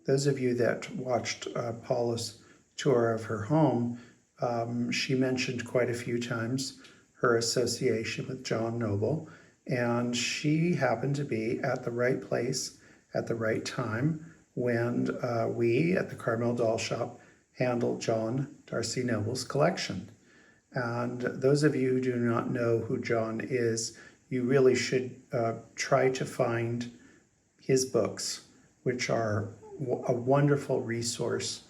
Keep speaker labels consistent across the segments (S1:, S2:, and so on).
S1: those of you that watched Paula's tour of her home, she mentioned quite a few times her association with John Noble, and she happened to be at the right place at the right time when we at the Carmel Doll Shop handled John Darcy Noble's collection. And those of you who do not know who John is, you really should try to find his books, which are a wonderful resource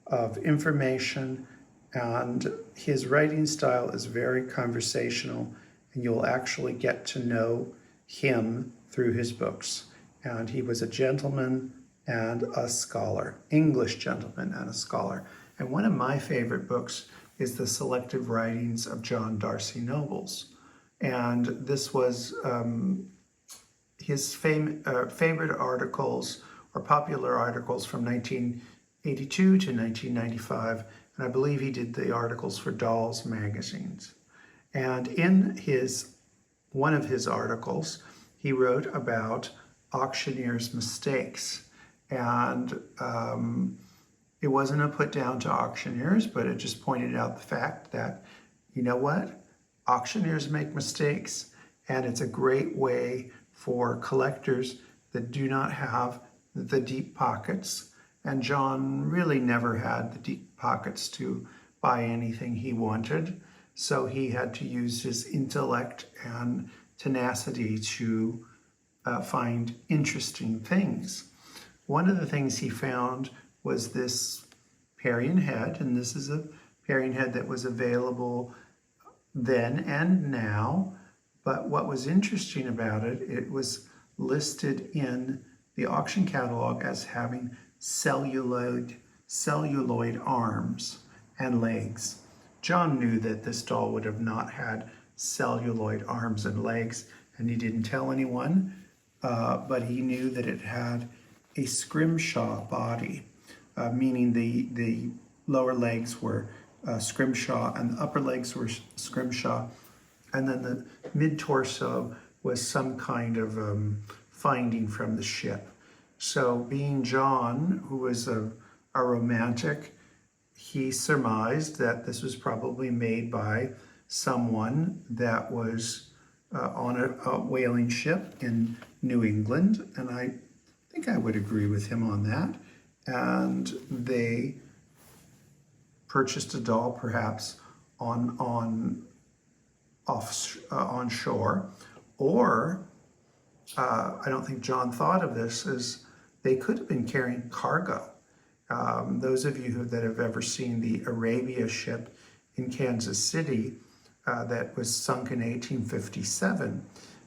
S1: of information, and his writing style is very conversational, and you'll actually get to know him through his books. And he was a gentleman and a scholar, English gentleman and a scholar. And one of my favorite books is the Selected Writings of John Darcy Nobles. And this was his favorite articles or popular articles from 1982 to 1995. And I believe he did the articles for Dolls magazines. And in one of his articles, he wrote about auctioneers' mistakes. And it wasn't a put down to auctioneers, but it just pointed out the fact that, you know what? Auctioneers make mistakes, and it's a great way for collectors that do not have the deep pockets. And John really never had the deep pockets to buy anything he wanted. So he had to use his intellect and tenacity to find interesting things. One of the things he found was this Parian head, and this is a Parian head that was available then and now. But what was interesting about it, it was listed in the auction catalog as having celluloid arms and legs. John knew that this doll would have not had celluloid arms and legs, and he didn't tell anyone, but he knew that it had a scrimshaw body, meaning the lower legs were scrimshaw and the upper legs were scrimshaw, and then the mid-torso was some kind of finding from the ship. So being John, who was a romantic, he surmised that this was probably made by someone that was on a whaling ship in New England, and I think I would agree with him on that. And they purchased a doll perhaps on shore, or I don't think John thought of this as they could have been carrying cargo. Those of you that have ever seen the Arabia ship in Kansas City that was sunk in 1857,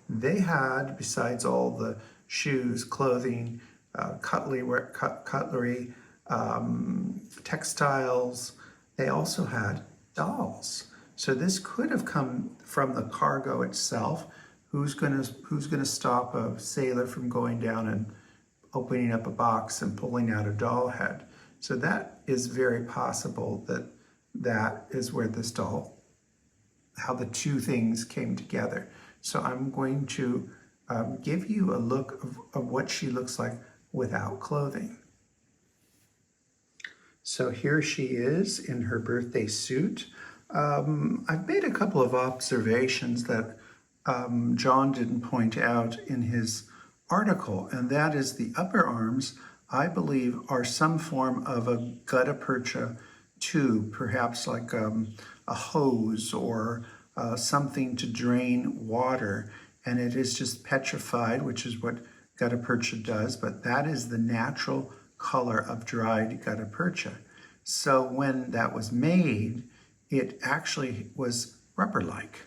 S1: they had, besides all the shoes, clothing, cutlery, textiles, they also had dolls. So this could have come from the cargo itself. Who's gonna stop a sailor from going down and opening up a box and pulling out a doll head? So that is very possible that is where this doll, how the two things came together. So I'm going to give you a look of what she looks like without clothing. So here she is in her birthday suit. I've made a couple of observations that John didn't point out in his article, and that is the upper arms, I believe, are some form of a gutta percha tube, perhaps like a hose or something to drain water, and it is just petrified, which is what gutta percha does, but that is the natural color of dried gutta percha. So when that was made, it actually was rubber-like.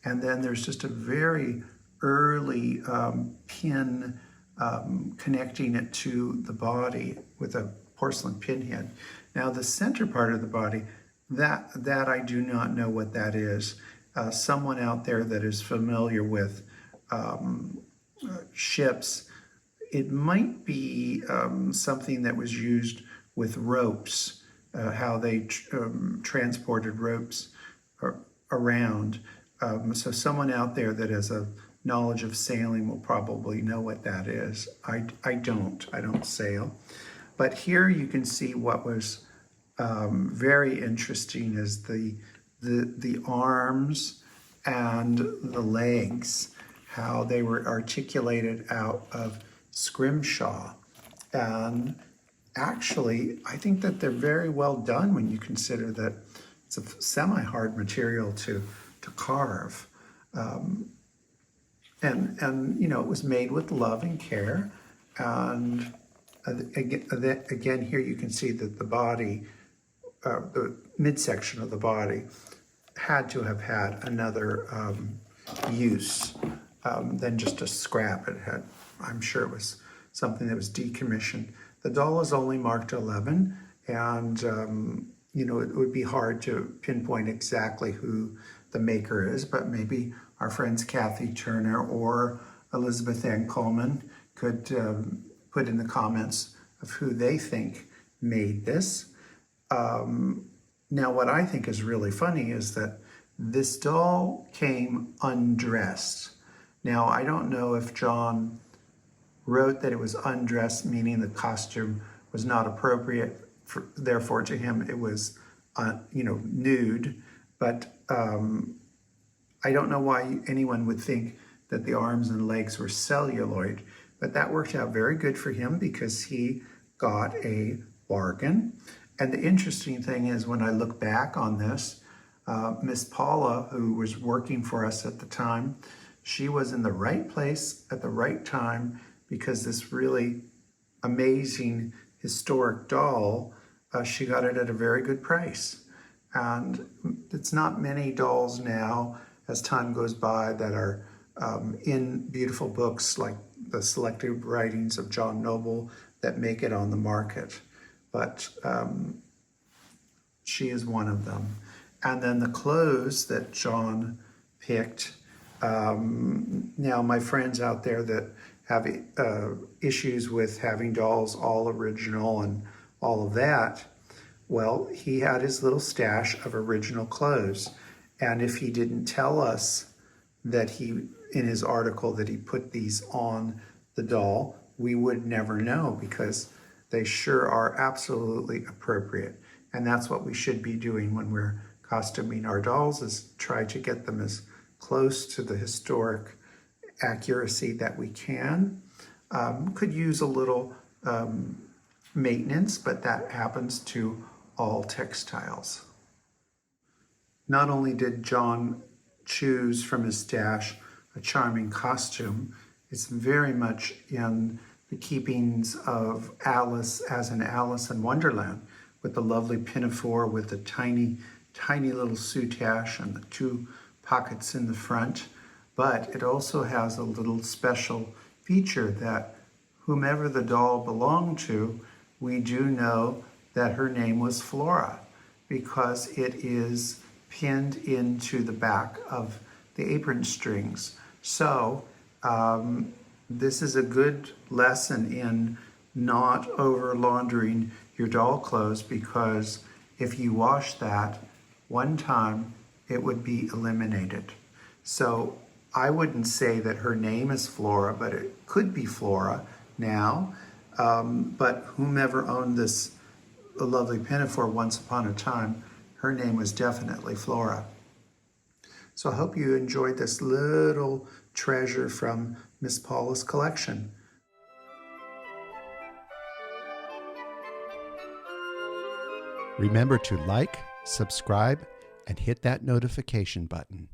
S1: And then there's just a very early pin connecting it to the body with a porcelain pinhead. Now the center part of the body, that I do not know what that is. Someone out there that is familiar with ships, it might be something that was used with ropes, how they transported ropes around. So someone out there that has a knowledge of sailing will probably know what that is. I don't sail. But here you can see what was very interesting is the arms and the legs, how they were articulated out of scrimshaw. And actually, I think that they're very well done when you consider that it's a semi-hard material to carve. And you know, it was made with love and care. And again, here you can see that the body, the midsection of the body, had to have had another use than just a scrap. It had, I'm sure it was something that was decommissioned. The doll is only marked 11, and you know, it would be hard to pinpoint exactly who the maker is, but maybe our friends Kathy Turner or Elizabeth Ann Coleman could put in the comments of who they think made this. Now, what I think is really funny is that this doll came undressed. Now, I don't know if John wrote that it was undressed, meaning the costume was not appropriate, therefore to him it was, you know, nude. But I don't know why anyone would think that the arms and legs were celluloid, but that worked out very good for him because he got a bargain. And the interesting thing is, when I look back on this, Miss Paula, who was working for us at the time, she was in the right place at the right time, because this really amazing historic doll, she got it at a very good price. And it's not many dolls now, as time goes by, that are in beautiful books like the selected writings of John Noble that make it on the market. But she is one of them. And then the clothes that John picked. Now, my friends out there that have issues with having dolls all original and all of that, well, he had his little stash of original clothes. And if he didn't tell us that he, in his article, that he put these on the doll, we would never know, because they sure are absolutely appropriate. And that's what we should be doing when we're costuming our dolls, is try to get them as close to the historic accuracy that we can. Could use a little maintenance, but that happens to all textiles. Not only did John choose from his stash a charming costume, it's very much in the keepings of Alice as in Alice in Wonderland, with the lovely pinafore with the tiny, tiny little soutache and the 2 pockets in the front. But it also has a little special feature that whomever the doll belonged to, we do know that her name was Flora, because it is pinned into the back of the apron strings. So this is a good lesson in not over laundering your doll clothes, because if you wash that one time, it would be eliminated. So I wouldn't say that her name is Flora, but it could be Flora now. But whomever owned this lovely pinafore once upon a time, her name was definitely Flora. So I hope you enjoyed this little treasure from Miss Paula's collection.
S2: Remember to like, subscribe, and hit that notification button.